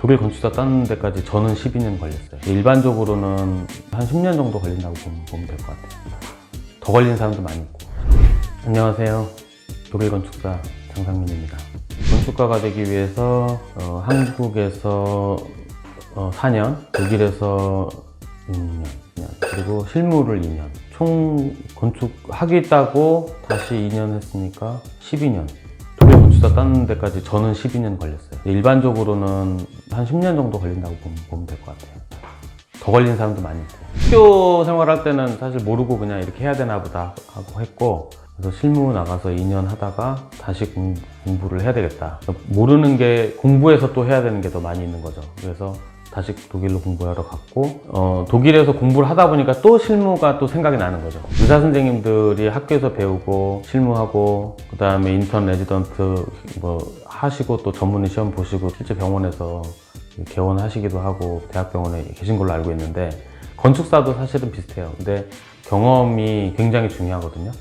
독일 건축사 따는 데까지 저는 12년 걸렸어요. 일반적으로는 한 10년 정도 걸린다고 보면 될 것 같아요. 더 걸린 사람도 많이 있고. 안녕하세요. 독일 건축사 장상민입니다. 건축가가 되기 위해서 한국에서 4년, 독일에서 6년, 그리고 실무를 2년, 총 건축 학위 따고 다시 2년 했으니까 12년. 독일 건축사 따는 데까지 저는 12년 걸렸어요. 일반적으로는 한 10년 정도 걸린다고 보면 될 것 같아요. 더 걸린 사람도 많이 있고. 학교 생활할 때는 사실 모르고 그냥 이렇게 해야 되나 보다 하고 했고, 그래서 실무 나가서 2년 하다가 다시 공부를 해야 되겠다. 모르는 게 공부해서 또 해야 되는 게 더 많이 있는 거죠. 그래서 다시 독일로 공부하러 갔고, 독일에서 공부를 하다 보니까 또 실무가 또 생각이 나는 거죠. 의사 선생님들이 학교에서 배우고 실무하고, 그 다음에 인턴 레지던트 하시고 또 전문의 시험 보시고 실제 병원에서 개원하시기도 하고 대학병원에 계신 걸로 알고 있는데, 건축사도 사실은 비슷해요. 근데 경험이 굉장히 중요하거든요.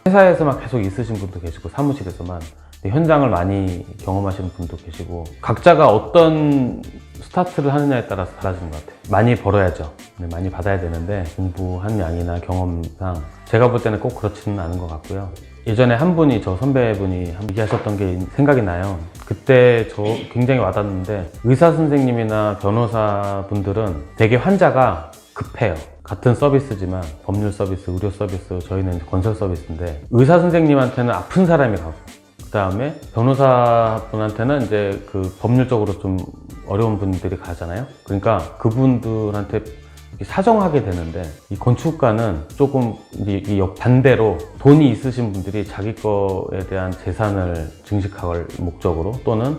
회사에서 막 계속 있으신 분도 계시고 사무실에서만, 현장을 많이 경험하시는 분도 계시고, 각자가 어떤 스타트를 하느냐에 따라서 달라지는 것 같아요. 많이 벌어야죠. 많이 받아야 되는데 공부한 양이나 경험상 제가 볼 때는 꼭 그렇지는 않은 것 같고요. 예전에 한 분이, 저 선배분이 얘기하셨던 게 생각이 나요. 그때 저 굉장히 와닿는데, 의사 선생님이나 변호사 분들은 되게 환자가 급해요. 같은 서비스지만 법률 서비스, 의료 서비스, 저희는 건설 서비스인데, 의사 선생님한테는 아픈 사람이 가고, 그 다음에 변호사분한테는 이제 그 법률적으로 좀 어려운 분들이 가잖아요. 그러니까 그분들한테 사정하게 되는데, 이 건축가는 조금 이 반대로 돈이 있으신 분들이 자기 거에 대한 재산을 증식할 목적으로, 또는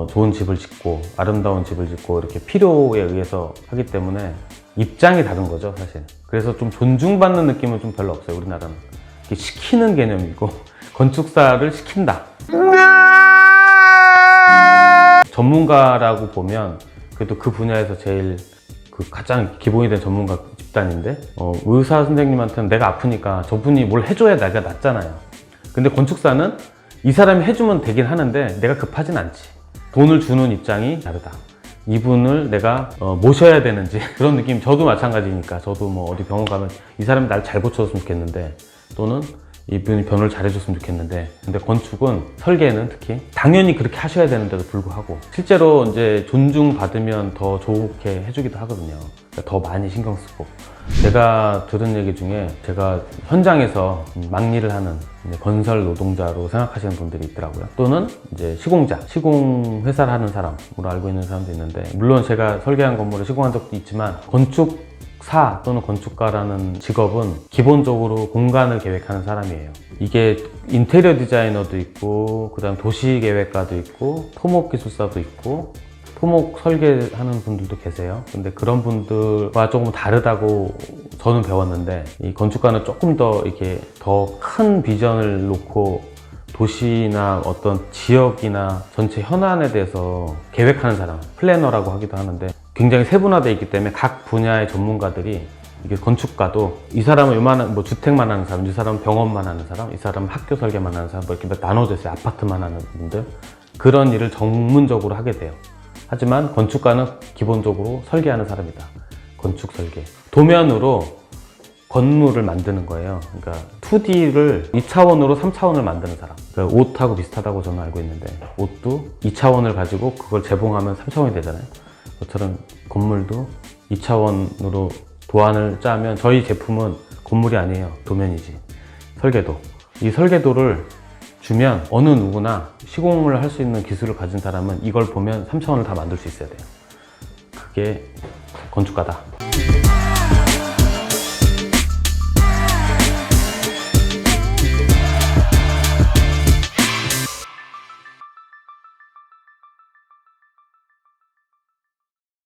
좋은 집을 짓고 아름다운 집을 짓고 이렇게 필요에 의해서 하기 때문에 입장이 다른 거죠, 사실. 그래서 좀 존중받는 느낌은 좀 별로 없어요, 우리나라는. 이렇게 시키는 개념이고, 건축사를 시킨다. 전문가라고 보면 그래도 그 분야에서 제일 가장 기본이 된 전문가 집단인데, 의사 선생님한테는 내가 아프니까 저분이 뭘 해줘야 내가 낫잖아요. 근데 건축사는 이 사람이 해주면 되긴 하는데 내가 급하진 않지. 돈을 주는 입장이 다르다. 이분을 내가 모셔야 되는지, 그런 느낌. 저도 마찬가지니까. 저도 뭐 어디 병원 가면 이 사람이 날 잘 고쳐줬으면 좋겠는데, 또는 이분이 변호를 잘해줬으면 좋겠는데, 근데 건축은, 설계는 특히 당연히 그렇게 하셔야 되는데도 불구하고 실제로 이제 존중받으면 더 좋게 해주기도 하거든요. 그러니까 더 많이 신경 쓰고. 제가 들은 얘기 중에, 제가 현장에서 막일을 하는 건설 노동자로 생각하시는 분들이 있더라고요. 또는 이제 시공 회사를 하는 사람으로 알고 있는 사람도 있는데, 물론 제가 설계한 건물을 시공한 적도 있지만, 건축사 또는 건축가라는 직업은 기본적으로 공간을 계획하는 사람이에요. 이게 인테리어 디자이너도 있고, 그 다음 도시계획가도 있고, 토목기술사도 있고, 토목 설계하는 분들도 계세요. 근데 그런 분들과 조금 다르다고 저는 배웠는데, 이 건축가는 조금 더 이렇게 더 큰 비전을 놓고 도시나 어떤 지역이나 전체 현안에 대해서 계획하는 사람, 플래너라고 하기도 하는데, 굉장히 세분화되어 있기 때문에 각 분야의 전문가들이, 이게 건축가도 이 사람은 요만한 주택만 하는 사람, 이 사람은 병원만 하는 사람, 이 사람은 학교 설계만 하는 사람, 이렇게 나눠져 있어요. 아파트만 하는 분들. 그런 일을 전문적으로 하게 돼요. 하지만 건축가는 기본적으로 설계하는 사람이다. 건축 설계. 도면으로 건물을 만드는 거예요. 그러니까 2D를 2차원으로 3차원을 만드는 사람. 그러니까 옷하고 비슷하다고 저는 알고 있는데, 옷도 2차원을 가지고 그걸 재봉하면 3차원이 되잖아요. 그것처럼 건물도 2차원으로 도안을 짜면, 저희 제품은 건물이 아니에요. 도면이지. 설계도. 이 설계도를 주면 어느 누구나 시공을 할 수 있는 기술을 가진 사람은 이걸 보면 3차원을 다 만들 수 있어야 돼요. 그게 건축가다.